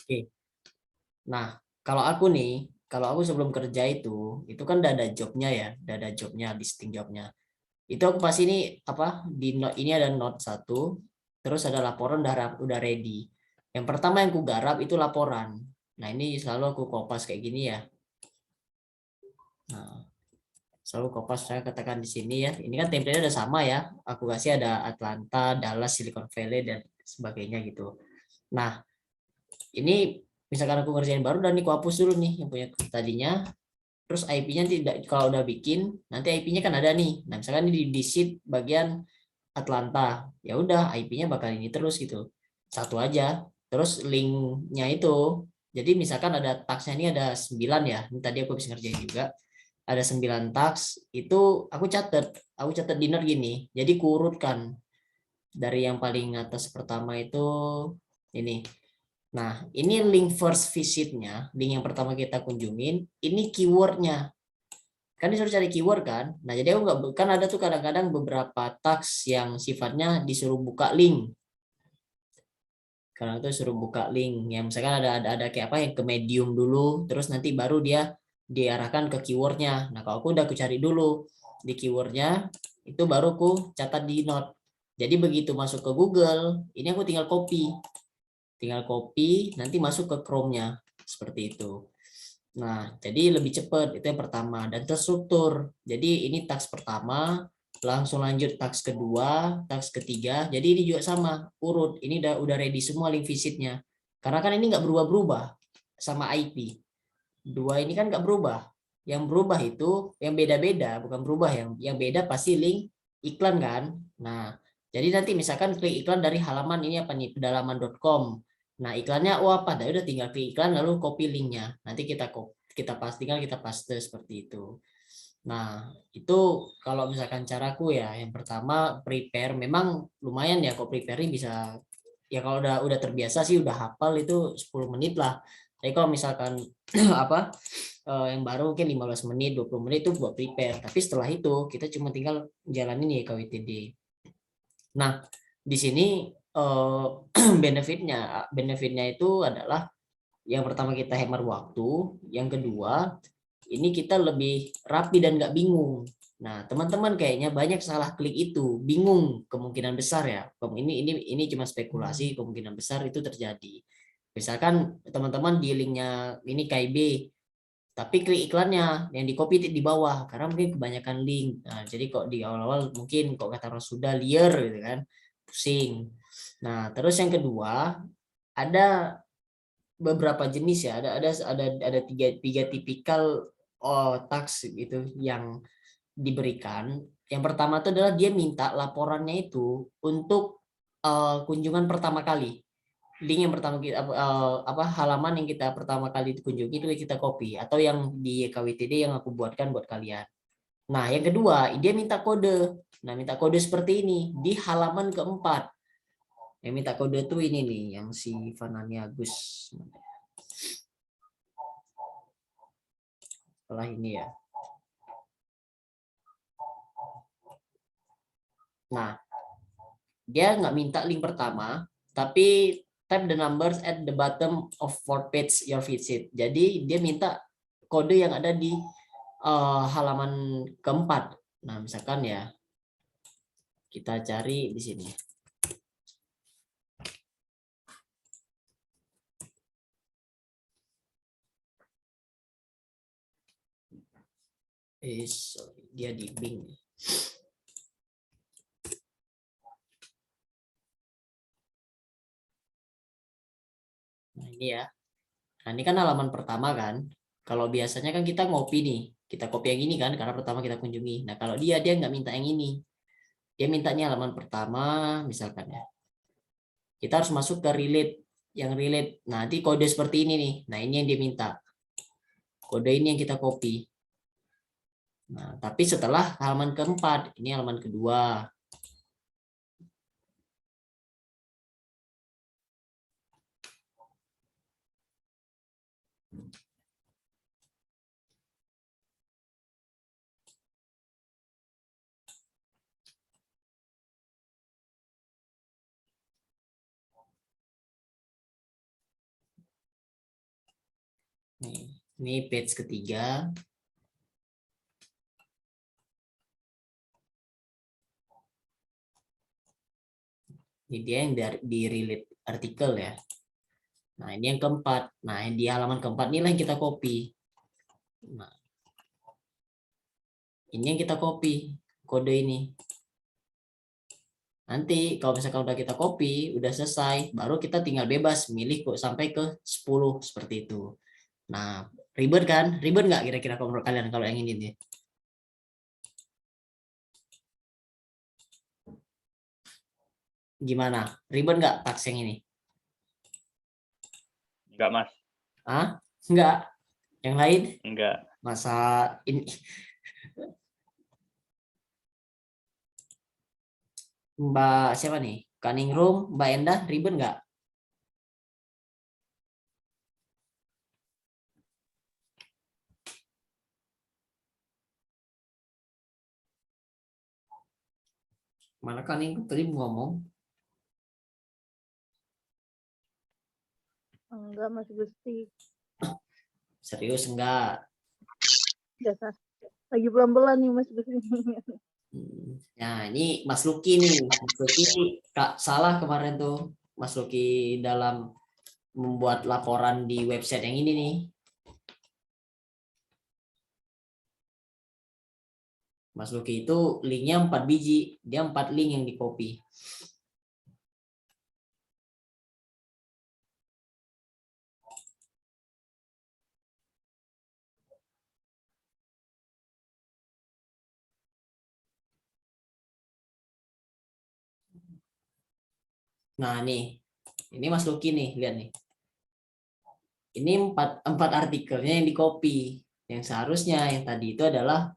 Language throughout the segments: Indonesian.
Oke. Nah, kalau aku sebelum kerja itu kan udah ada jobnya ya, udah ada jobnya, listing jobnya. Itu aku pas ini apa di note ini ada note satu, terus ada laporan udah ready. Yang pertama yang ku garap itu laporan. Nah, ini selalu aku kopas kayak gini ya. Nah, selalu kopas saya katakan di sini ya. Ini kan template udah sama ya. Aku kasih ada Atlanta, Dallas, Silicon Valley dan sebagainya gitu. Nah, ini misalkan aku ngerjain baru dan aku hapus dulu nih yang punya tadinya. Terus IP-nya tidak, kalau udah bikin nanti IP-nya kan ada nih. Nah, misalkan ini di sheet bagian Atlanta, ya udah IP-nya bakal ini terus gitu. Satu aja. Terus linknya itu, jadi misalkan ada tagsnya ini ada 9 ya. Ini tadi aku bisa ngerjain juga. Ada 9 tags, itu aku catat di note gini. Jadi kurutkan dari yang paling atas pertama itu ini. Nah, ini link first visitnya, link yang pertama kita kunjungin, ini keywordnya. Kan disuruh cari keyword kan. Nah, jadi aku nggak, kan ada tuh kadang-kadang beberapa tags yang sifatnya disuruh buka link. Karena itu suruh buka link. Yang misalkan ada kayak apa yang ke medium dulu, terus nanti baru dia diarahkan ke keywordnya. Nah, kalau aku udah aku cari dulu di keywordnya, itu baru aku catat di note. Jadi begitu masuk ke Google, ini aku tinggal copy, nanti masuk ke Chrome-nya seperti itu. Nah, jadi lebih cepat, itu yang pertama, dan terstruktur. Jadi ini task pertama, langsung lanjut task kedua, task ketiga. Jadi ini juga sama, urut. Ini udah ready semua link visitnya. Karena kan ini nggak berubah-berubah sama IP. Dua ini kan nggak berubah. Yang berubah itu yang beda-beda, bukan berubah, yang beda pasti link iklan kan. Nah, jadi nanti misalkan klik iklan dari halaman ini apa nih, pedalaman.com. Nah, iklannya apa? Dah udah tinggal klik iklan lalu copy linknya. Nanti kita pastikan kita paste seperti itu. Nah, itu kalau misalkan caraku ya, yang pertama prepare, memang lumayan ya kok prepare bisa, ya kalau udah terbiasa sih udah hafal itu 10 menit lah. Tapi kalau misalkan apa yang baru mungkin 15 menit, 20 menit itu buat prepare. Tapi setelah itu kita cuma tinggal jalanin ya KWTD. Nah, di sini eh, benefitnya itu adalah yang pertama kita hemat waktu, yang kedua ini kita lebih rapi dan nggak bingung. Nah, teman-teman kayaknya banyak salah klik itu, bingung kemungkinan besar ya. Ini cuma spekulasi, kemungkinan besar itu terjadi. Misalkan teman-teman di linknya ini KIB, tapi klik iklannya yang di copy di bawah karena mungkin kebanyakan link. Nah, jadi kok di awal-awal mungkin kok kata Rasudah liar gitu kan, pusing. Nah, terus yang kedua ada beberapa jenis ya, ada tiga tipikal tax gitu yang diberikan. Yang pertama itu adalah dia minta laporannya itu untuk kunjungan pertama kali. Link yang pertama kita apa halaman yang kita pertama kali dikunjungi itu kita copy, atau yang di KWTD yang aku buatkan buat kalian. Nah, yang kedua, dia minta kode. Nah, minta kode seperti ini di halaman keempat. Yang minta kode tuh ini nih, yang si Fanani Agus. Setelah ini ya. Nah, dia nggak minta link pertama, tapi type the numbers at the bottom of fourth page your visit. Jadi dia minta kode yang ada di halaman keempat. Nah, misalkan ya kita cari di sini. Dia di Bing. Nah, ini ya. Nah, ini kan halaman pertama kan. Kalau biasanya kan kita ngopi nih, kita copy yang ini kan karena pertama kita kunjungi. Nah, kalau dia nggak minta yang ini. Dia mintanya halaman pertama misalkan ya. Kita harus masuk ke relate, yang relate. Nah, nanti kode seperti ini nih. Nah, ini yang dia minta. Kode ini yang kita copy. Nah, tapi setelah halaman keempat, ini halaman kedua. Ini page ketiga. Ini dia yang di relate artikel ya. Nah, ini yang keempat. Nah, yang di halaman keempat inilah yang kita copy. Nah, ini yang kita copy, kode ini. Nanti kalau misalkan udah kita copy, udah selesai, baru kita tinggal bebas milih kok sampai ke 10 seperti itu. Nah, ribet kan? Ribet nggak kira-kira kalau menurut kalian kalau yang ini nih? Gimana? Ribet nggak taks yang ini? Enggak, Mas. Ah, nggak. Yang lain? Enggak. Masa ini Mbak siapa nih? Kaningrum, Mbak Endah, ribet nggak? Mana Kaningrum tadi ngomong? Enggak, Mas Gusti. Serius enggak? Biasa. Lagi pelan-pelan nih, Mas Gusti. Nah, ini Mas Luki nih. Mas Luki Kak salah kemarin tuh. Mas Luki dalam membuat laporan di website yang ini nih. Mas Luki itu linknya 4 biji. Dia 4 link yang di copy. Nah, nih. Ini Mas Luki nih, lihat nih. Ini 4 artikelnya yang di copy. Yang seharusnya yang tadi itu adalah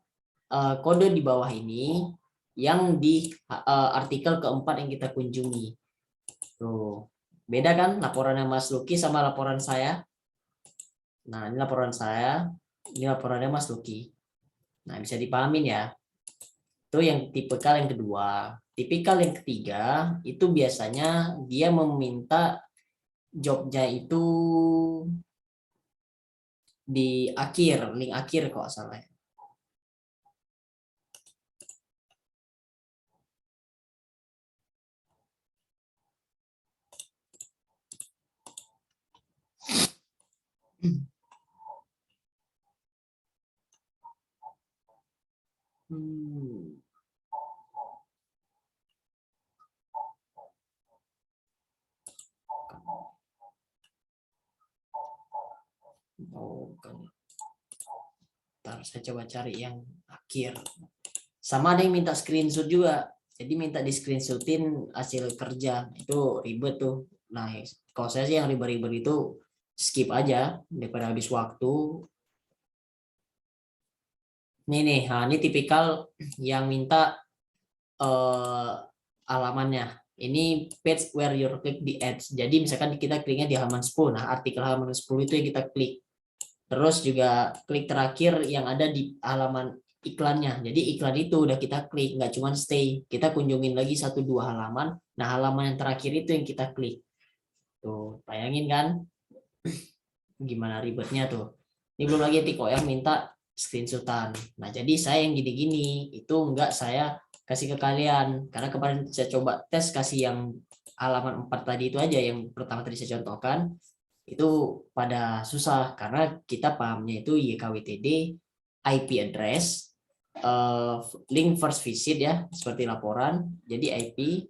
kode di bawah ini yang di artikel keempat yang kita kunjungi. Tuh. Beda kan laporannya Mas Luki sama laporan saya? Nah, ini laporan saya, ini laporannya Mas Luki. Nah, bisa dipahamin ya. Itu yang tipikal yang kedua. Tipikal yang ketiga, itu biasanya dia meminta jobnya itu di akhir, link akhir kok salah. Hmm. Oh, kan. Ntar saya coba cari yang akhir. Sama ada yang minta screenshot juga. Jadi minta di screenshotin hasil kerja. Itu ribet tuh. Nah, kalau saya sih yang ribet-ribet itu skip aja daripada habis waktu. Nih, nah, ini tipikal yang minta halamannya. Ini page where you click the ads. Jadi misalkan kita kliknya di halaman 10. Nah, artikel halaman 10 itu yang kita klik. Terus juga klik terakhir yang ada di halaman iklannya. Jadi iklan itu udah kita klik, nggak cuma stay. Kita kunjungin lagi 1-2 halaman. Nah, halaman yang terakhir itu yang kita klik. Tuh, bayangin kan gimana ribetnya tuh. Ini belum lagi Tiko yang minta screenshotan. Nah, jadi saya yang gini-gini itu enggak saya kasih ke kalian. Karena kemarin saya coba tes kasih yang halaman 4 tadi itu aja yang pertama tadi saya contohkan. Itu pada susah karena kita pahamnya itu YKWTD, IP address, link first visit ya, seperti laporan. Jadi IP,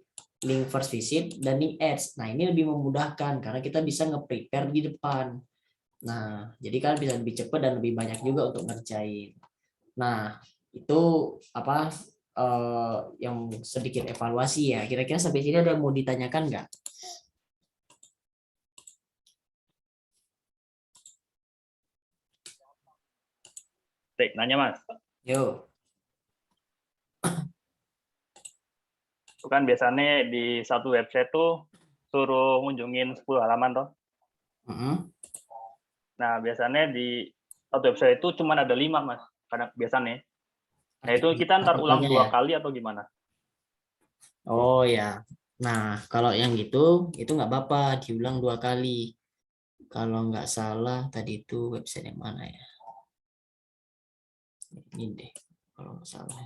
link first visit, dan link ads. Nah, ini lebih memudahkan karena kita bisa nge-prepare di depan. Nah, jadi kan bisa lebih cepat dan lebih banyak juga untuk ngerjain. Nah, itu apa yang sedikit evaluasi ya. Kira-kira sampai sini ada mau ditanyakan nggak? Nanya, Mas. Yo. Itu kan biasanya di satu website tuh suruh ngunjungin 10 halaman toh. Nah, biasanya di satu website itu cuma ada 5, Mas. Karena biasanya. Nah, itu kita ntar ulang 2 kali atau gimana? Oh ya. Nah, kalau yang gitu itu nggak apa-apa diulang 2 kali. Kalau nggak salah tadi itu website yang mana ya? Ini deh, kalau nggak salah.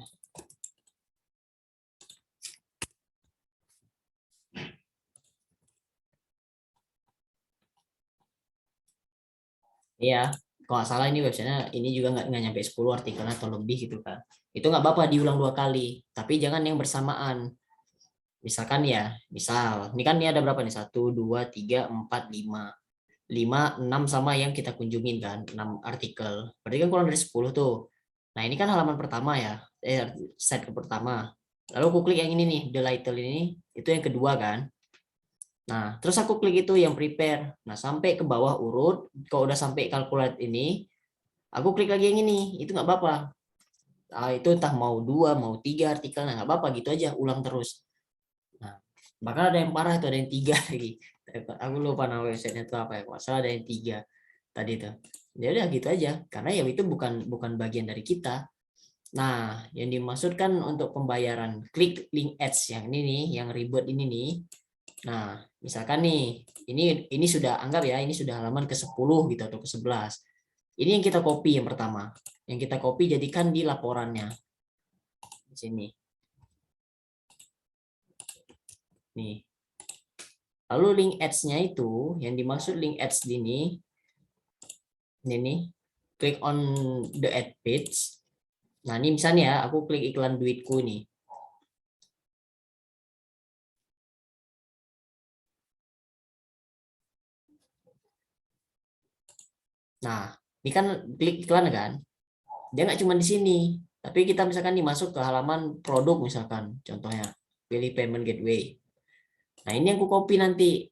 Iya, kalau nggak salah ini websitenya ini juga nggak nyampe 10 artikel atau lebih gitu kan. Itu nggak apa-apa diulang 2 kali, tapi jangan yang bersamaan. Misalkan ya, misal, ini kan ini ada berapa nih? 1, 2, 3, 4, 5. 5, 6 sama yang kita kunjungin kan, 6 artikel. Berarti kan kurang dari 10 tuh. Nah ini kan halaman pertama ya, set ke pertama. Lalu aku klik yang ini nih, the title ini, itu yang kedua kan. Nah, terus aku klik itu yang prepare. Nah, sampai ke bawah urut, kalau udah sampai calculate ini, aku klik lagi yang ini, itu nggak apa-apa. Itu entah mau 2, mau 3 artikel, nah nggak apa-apa gitu aja, ulang terus. Nah, bahkan ada yang parah itu, ada yang 3 lagi. Aku lupa nama websitenya itu apa ya, masalah ada yang 3 tadi tuh. Ya udah gitu aja, karena ya itu bukan bukan bagian dari kita. Nah, yang dimaksudkan untuk pembayaran klik link ads yang ini nih, yang ribet ini nih. Nah, misalkan nih, ini sudah anggap ya, ini sudah halaman ke-10 gitu atau ke-11. Ini yang kita copy yang pertama. Yang kita copy jadikan di laporannya. Di sini. Nih. Lalu link ads-nya itu, yang dimaksud link ads ini nih, klik on the ad page. Nah, ini misalnya ya, aku klik iklan duitku nih. Nah, ini kan klik iklan kan? Dia nggak cuma di sini, tapi kita misalkan dimasuk ke halaman produk misalkan, contohnya pilih payment gateway. Nah, ini yang aku copy nanti.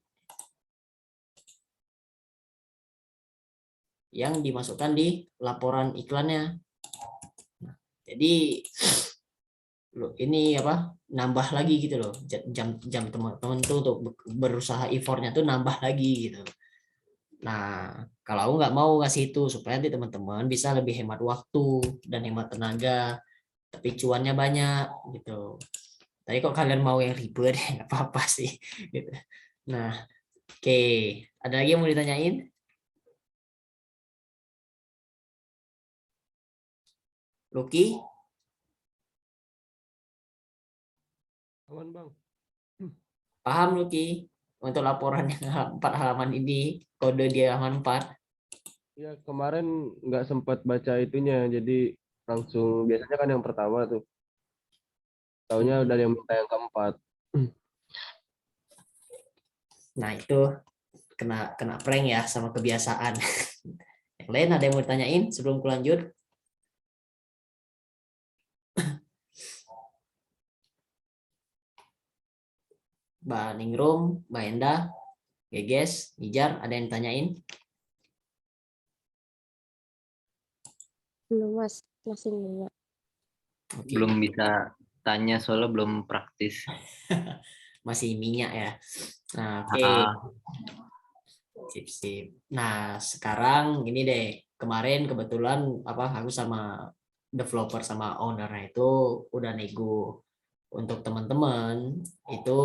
Yang dimasukkan di laporan iklannya. Nah, jadi ini apa? Nambah lagi gitu loh. Jam teman-teman tuh untuk berusaha effortnya tuh nambah lagi gitu. Nah, kalau aku nggak mau ngasih itu supaya nanti teman-teman bisa lebih hemat waktu dan hemat tenaga, tapi cuannya banyak gitu. Tapi kok kalian mau yang ribet ya nggak apa-apa sih. Gitu. Nah, oke. Ada lagi yang mau ditanyain? Lucky? Aman bang. Paham Lucky? Untuk laporan yang 4 halaman ini, kode di halaman 4. Ya kemarin nggak sempat baca itunya, jadi langsung biasanya kan yang pertama tuh. Taunya udah yang minta yang keempat. Nah, itu kena kena prank ya sama kebiasaan. Yang lain ada yang mau ditanyain sebelum ku lanjut? Mbak Ningrum, Mbak Enda, Geges, Nijar, ada yang tanyain? Belum mas, masih enggak. Oke. Belum bisa tanya soalnya belum praktis. Masih minyak ya. Nah, oke. Sip, sip. Nah, sekarang gini deh. Kemarin kebetulan aku sama developer sama ownernya itu udah nego. Untuk teman-teman itu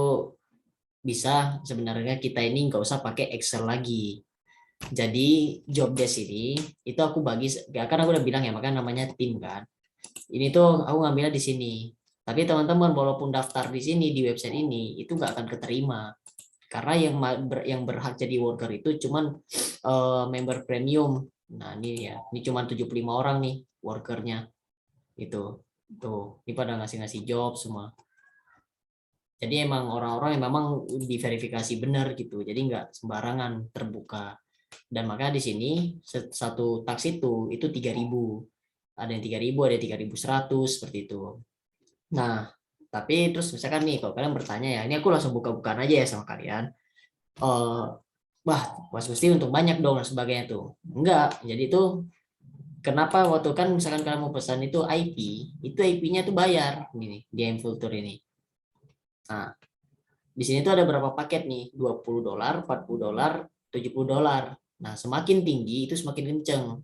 bisa sebenarnya kita ini nggak usah pakai Excel lagi. Jadi job desk ini itu aku bagi, ya kan aku udah bilang ya, makanya namanya tim kan. Ini tuh aku ngambilnya di sini. Tapi teman-teman walaupun daftar di sini di website ini itu nggak akan keterima karena yang berhak jadi worker itu cuman member premium. Nah ini ya, ini cuman 75 orang nih workernya itu. Tuh, ini pada ngasih job semua. Jadi emang orang-orang yang memang diverifikasi benar gitu. Jadi nggak sembarangan terbuka. Dan maka di sini satu tax itu 3.000. Ada yang 3.000, ada yang 3.100 seperti itu. Nah, tapi terus misalkan nih kalau kalian bertanya ya, ini aku langsung buka-bukaan aja ya sama kalian. Wah, Mas Gusti untuk banyak dong dan sebagainya tuh. Enggak. Jadi itu kenapa waktu kan misalkan kalian mau pesan itu IP, itu IP-nya tuh bayar gini di M-Filter ini. Nah, di sini tuh ada berapa paket nih? $20, $40, $70. Nah, semakin tinggi itu semakin kenceng.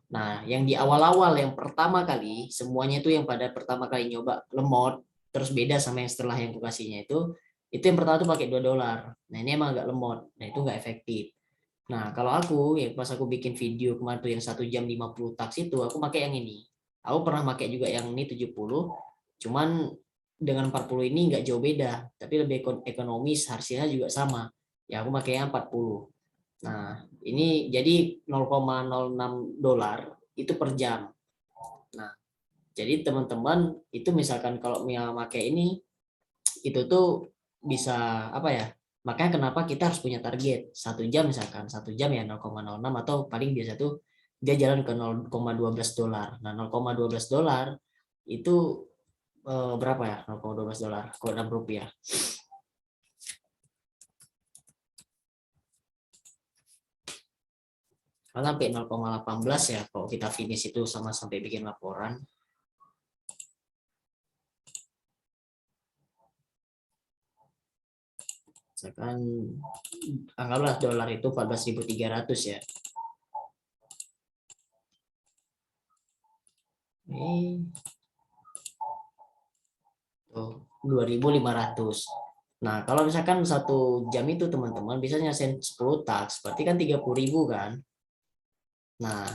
Nah, yang di awal-awal yang pertama kali, semuanya itu yang pada pertama kali nyoba lemot, terus beda sama yang setelah yang kasihnya itu yang pertama tuh pakai $2. Nah, ini emang agak lemot. Nah, itu nggak efektif. Nah, kalau aku ya pas aku bikin video kemarin tuh yang 1 jam 50 tax itu aku pakai yang ini. Aku pernah pakai juga yang ini 70, cuman dengan 40 ini nggak jauh beda, tapi lebih ekonomis, hasilnya juga sama. Ya aku pakai yang 40. Nah, ini jadi 0,06 dolar itu per jam. Nah, jadi teman-teman itu misalkan kalau Mia pakai ini itu tuh bisa apa ya? Makanya kenapa kita harus punya target 1 jam, misalkan 1 jam ya 0,06 atau paling biasa tuh dia jalan ke 0,12 dolar. Nah, 0,12 dolar itu berapa ya? 0,12 dolar kalau 6 rupiah. Kalau sampai 0,18 ya kalau kita finish itu sama sampai bikin laporan. Misalkan anggaplah dolar itu 14.300 ya. Ini tuh 2.500. Nah, kalau misalkan 1 jam itu teman-teman bisa nyasain 10 tax, berarti kan 30.000 kan. Nah,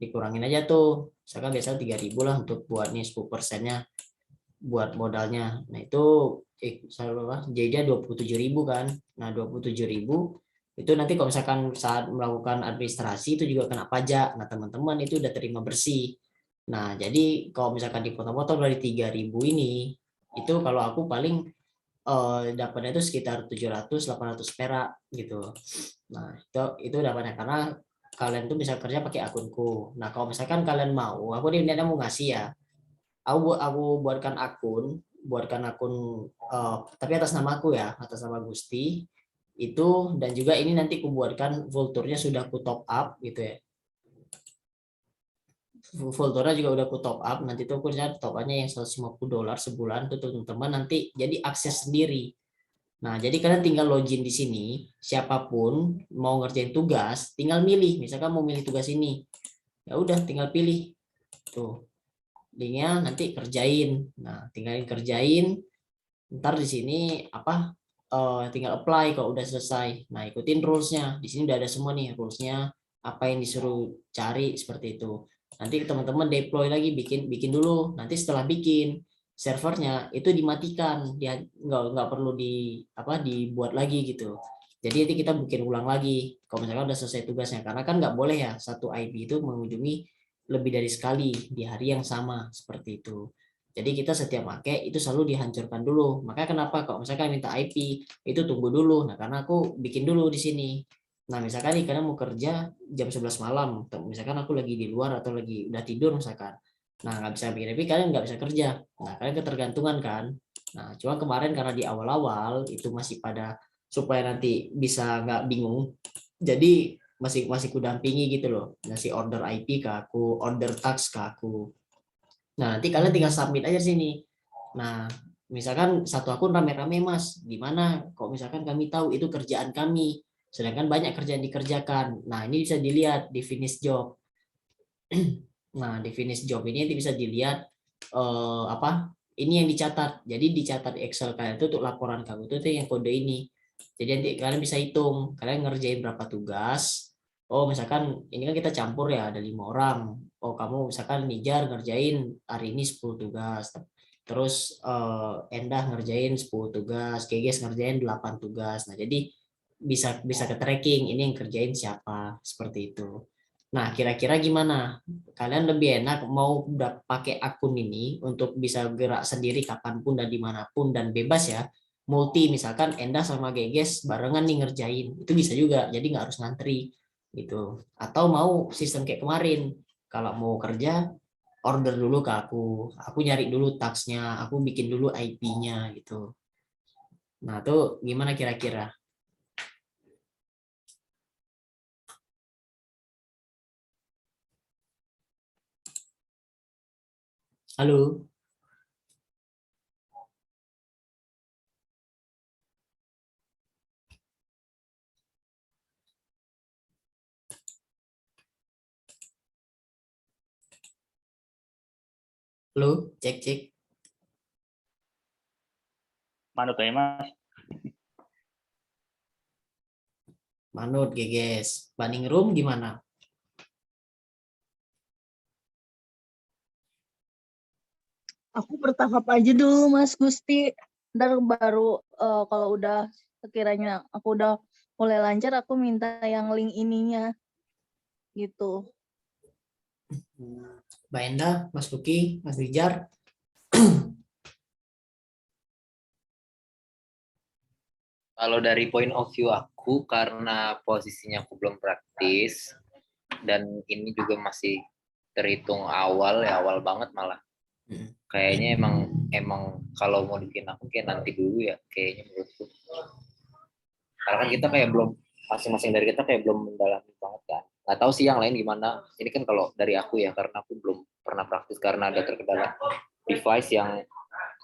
dikurangin aja tuh. Misalkan biasanya 3.000 lah untuk buat nih 10%-nya buat modalnya. Nah, itu jadinya 27.000 kan. Nah, 27.000 itu nanti kalau misalkan saat melakukan administrasi itu juga kena pajak. Nah, teman-teman itu udah terima bersih. Nah, jadi kalau misalkan dipotong-potong dari 3.000 ini, itu kalau aku paling dapatnya itu sekitar 700-800 perak gitu. Nah, itu dapatnya karena kalian tuh bisa kerja pakai akunku. Nah, kalau misalkan kalian mau, aku ini mau ngasih ya. Aku buatkan akun tapi atas nama aku ya, atas nama Gusti. Itu dan juga ini nanti aku buatkan Vulture-nya sudah aku top up gitu ya. Vulture juga udah aku top up, nanti tuh aku top up-nya yang 150 dolar sebulan tuh teman-teman nanti jadi akses sendiri. Nah, jadi kalian tinggal login di sini, siapapun mau ngerjain tugas, tinggal milih. Misalkan mau milih tugas ini, ya udah tinggal pilih. Tuh, linknya nanti kerjain. Nah, tinggal kerjain. Ntar di sini apa? Tinggal apply kalau udah selesai. Nah, ikutin rules-nya. Di sini udah ada semua nih rules-nya. Apa yang disuruh cari seperti itu. Nanti teman-teman deploy lagi, bikin dulu. Nanti setelah bikin servernya itu dimatikan, dia nggak perlu dibuat lagi gitu. Jadi nanti kita bikin ulang lagi kalau misalkan udah selesai tugasnya, karena kan nggak boleh ya satu IP itu mengunjungi lebih dari sekali di hari yang sama seperti itu. Jadi kita setiap pakai itu selalu dihancurkan dulu. Makanya kenapa kalau misalkan minta IP itu tunggu dulu. Nah, karena aku bikin dulu di sini. Nah, misalkan nih karena mau kerja jam 11 malam, misalkan aku lagi di luar atau lagi udah tidur misalkan. Nah, nggak bisa bikin IP, kalian nggak bisa kerja. Nah, kalian ketergantungan kan. Nah, cuma kemarin karena di awal-awal itu masih pada supaya nanti bisa nggak bingung. Jadi masih masih kudampingi gitu loh. Ngasih order IP ke aku, order tax ke aku. Nah, nanti kalian tinggal submit aja sini. Nah, misalkan satu akun rame-rame Mas, gimana? Kok misalkan kami tahu itu kerjaan kami, sedangkan banyak kerjaan dikerjakan. Nah, ini bisa dilihat di finish job. Nah, di finish job ini nanti bisa dilihat apa? Ini yang dicatat. Jadi dicatat di Excel kalian itu untuk laporan kamu itu yang kode ini. Jadi nanti kalian bisa hitung, kalian ngerjain berapa tugas. Oh, misalkan ini kan kita campur ya, ada 5 orang. Oh, kamu misalkan Nijar ngerjain hari ini 10 tugas. Terus Endah ngerjain 10 tugas, Geges ngerjain 8 tugas. Nah, jadi bisa bisa ke tracking ini yang kerjain siapa, seperti itu. Nah, kira-kira gimana? Kalian lebih enak mau pakai akun ini untuk bisa gerak sendiri kapanpun dan dimanapun dan bebas ya. Multi misalkan Endah sama Geges barengan nih ngerjain. Itu bisa juga, jadi nggak harus ngantri gitu. Atau mau sistem kayak kemarin. Kalau mau kerja, order dulu ke aku nyari dulu taxnya, aku bikin dulu IP-nya gitu. Nah, tuh gimana kira-kira? Halo? Halo? Cek, cek. Manut ya Mas. Manut, Geges. Banding room gimana? Aku bertahap aja dulu Mas Gusti. Ntar baru kalau udah sekiranya aku udah mulai lancar, aku minta yang link ininya gitu. Mbak Enda, Mas Luki, Mas Rijar. Kalau dari point of view aku, karena posisinya aku belum praktis, dan ini juga masih terhitung awal ya, awal banget malah. Kayaknya emang kalau mau bikin aku kayak nanti dulu ya, kayaknya menurutku. Karena kan kita kayak belum, masing-masing dari kita kayak belum mendalami banget kan. Nggak tahu sih yang lain gimana. Ini kan kalau dari aku ya, karena aku belum pernah praktis karena ada terkendala device yang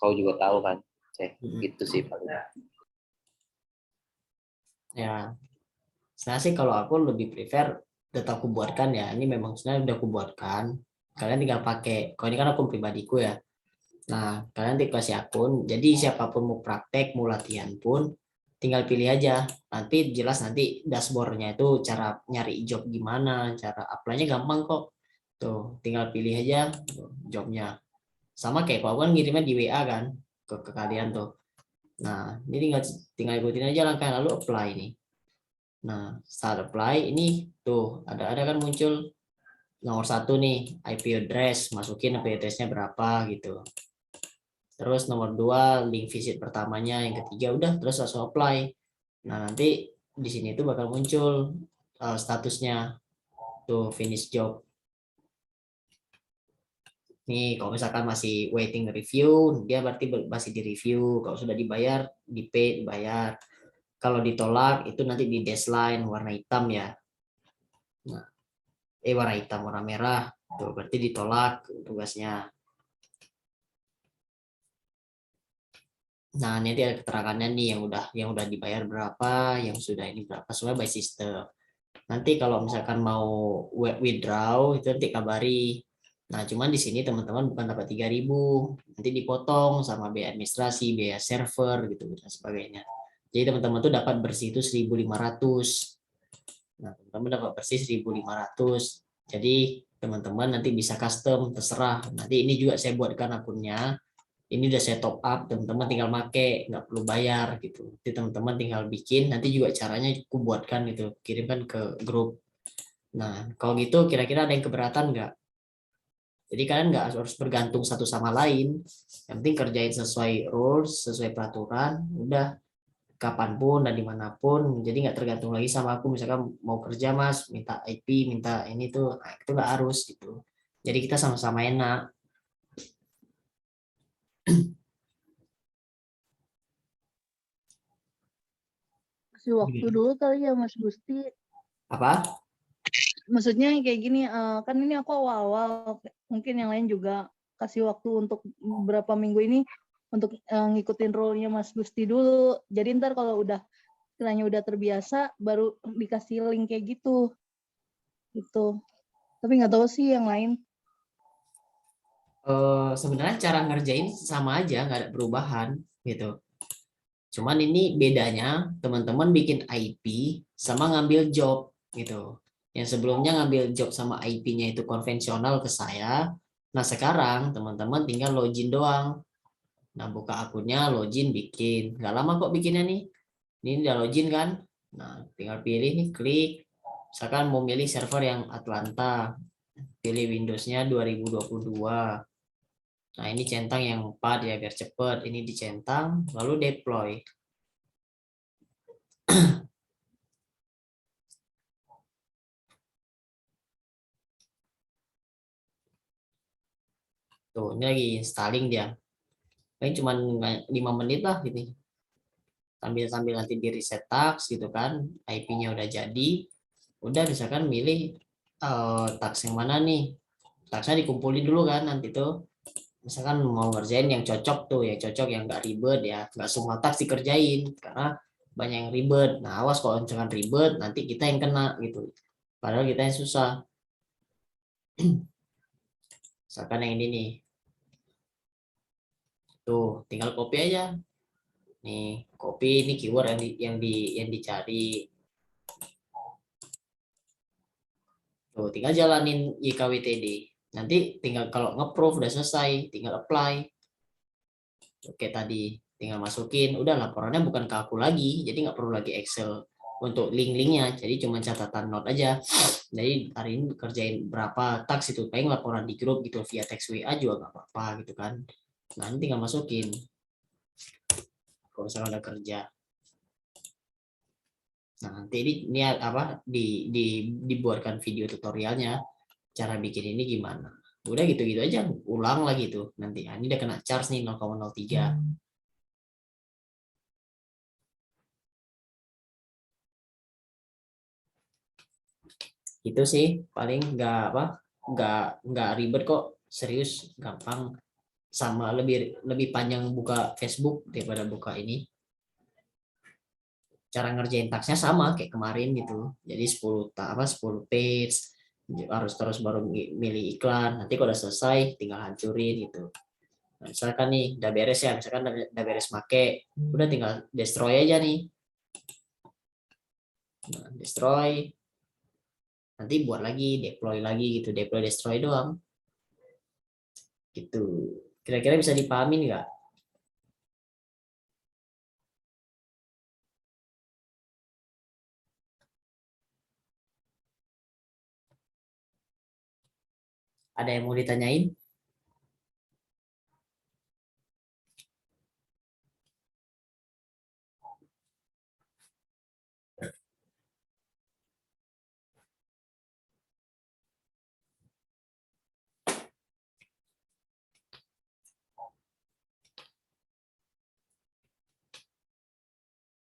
kau juga tahu kan. Gitu sih paling. Ya, sebenarnya sih kalau aku lebih prefer tetap aku buatkan ya. Ini memang sebenarnya udah aku buatkan. Kalian tinggal pakai. Kalau ini kan akun pribadiku ya. Nah, kalian dikasih akun. Jadi siapapun mau praktek, mau latihan pun, tinggal pilih aja. Nanti jelas nanti dashboardnya itu cara nyari job gimana, cara apply-nya gampang kok. Tuh, tinggal pilih aja tuh, jobnya. Sama kayak kau kan ngirimnya di WA kan ke kalian tuh. Nah, ini tinggal ikutin aja langkah lalu apply nih. Nah, saat apply ini tuh ada kan muncul nomor 1 nih IP address, masukin IP address-nya berapa gitu. Terus nomor 2 link visit pertamanya, yang ketiga udah terus langsung apply. Nah, nanti di sini tuh bakal muncul statusnya tuh finish job. Nih, kalau misalkan masih waiting review, dia berarti masih di review. Kalau sudah dibayar, di pay, dibayar. Kalau ditolak, itu nanti di deadline warna hitam ya. Nah, warna hitam, warna merah. Tuh, berarti ditolak tugasnya. Nah, nanti ada keterangannya nih yang udah dibayar berapa, yang sudah ini berapa, semua by system. Nanti kalau misalkan mau withdraw itu nanti kabari. Nah, cuman di sini teman-teman bukan dapat 3.000, nanti dipotong sama biaya administrasi, biaya server gitu dan sebagainya. Jadi teman-teman tuh dapat bersih itu 1.500. Nah, teman-teman dapat bersih 1.500. Jadi teman-teman nanti bisa custom terserah. Nanti ini juga saya buatkan akunnya. Ini udah saya top up, teman-teman tinggal make, nggak perlu bayar gitu. Jadi teman-teman tinggal bikin, nanti juga caranya aku buatkan gitu, kirimkan ke grup. Nah, kalau gitu kira-kira ada yang keberatan nggak? Jadi kalian nggak harus bergantung satu sama lain. Yang penting kerjain sesuai rules, sesuai peraturan, udah kapanpun dan dimanapun. Jadi nggak tergantung lagi sama aku. Misalkan mau kerja mas, minta IP, minta ini tuh, nah, itu nggak harus gitu. Jadi kita sama-sama enak. Kasih waktu dulu kali ya Mas Gusti. Apa? Maksudnya kayak gini, kan ini aku awal-awal, mungkin yang lain juga kasih waktu untuk beberapa minggu ini untuk ngikutin role-nya Mas Gusti dulu. Jadi ntar kalau udah kiranya udah terbiasa, baru dikasih link kayak gitu. Gitu. Tapi nggak tahu sih yang lain. Sebenarnya cara ngerjain sama aja, nggak ada perubahan gitu. Cuman ini bedanya teman-teman bikin IP sama ngambil job gitu. Yang sebelumnya ngambil job sama IP-nya itu konvensional ke saya. Nah sekarang teman-teman tinggal login doang. Nah buka akunnya, login, bikin. Nggak lama kok bikinnya nih. Ini udah login kan. Nah tinggal pilih nih, klik. Misalkan mau milih server yang Atlanta. Pilih Windows-nya 2022. Nah ini centang yang 4 ya biar cepet. Ini dicentang, lalu deploy. Tuh, ini lagi installing dia. Paling cuma 5 menit lah gitu. Sambil nanti di reset task gitu kan. IP-nya udah jadi. Udah misalkan milih task yang mana nih. Tasknya dikumpulin dulu kan nanti tuh. Misalkan mau ngerjain yang cocok tuh, ya cocok yang nggak ribet ya. Nggak semua task dikerjain karena banyak yang ribet. Nah awas kalau misalkan ribet nanti kita yang kena gitu. Padahal kita yang susah. Misalkan yang ini nih. Tuh, tinggal copy aja. Nih, copy ini keyword yang dicari. Tuh, tinggal jalanin YKWTD. Nanti tinggal kalau nge-proof udah selesai, tinggal apply. Oke tadi tinggal masukin, udah laporannya bukan ke aku lagi, jadi nggak perlu lagi Excel untuk link-linknya, jadi cuma catatan note aja. Jadi hari ini kerjain berapa task itu, paling laporan di grup gitu via teks WA juga nggak apa-apa gitu kan. Nah ini tinggal masukin kalau misalnya udah kerja. Nah nanti ini apa dibuatkan video tutorialnya cara bikin ini gimana. Udah gitu-gitu aja, ulang lagi tuh nanti. Nah, ini udah kena charge nih 0,03. Itu sih paling nggak ribet kok, serius gampang, sama lebih lebih panjang buka Facebook daripada buka ini. Cara ngerjain taksnya sama kayak kemarin gitu, jadi 10 page harus terus baru milih iklan, nanti kalau udah selesai tinggal hancurin gitu. Nah, misalkan nih udah beres ya, misalkan udah beres make, udah tinggal destroy aja nih. Nah, destroy, nanti buat lagi, deploy lagi gitu, deploy destroy doang gitu. Kira-kira bisa dipahamin nggak? Ada yang mau ditanyain?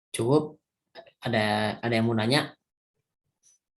Cukup? Ada yang mau nanya?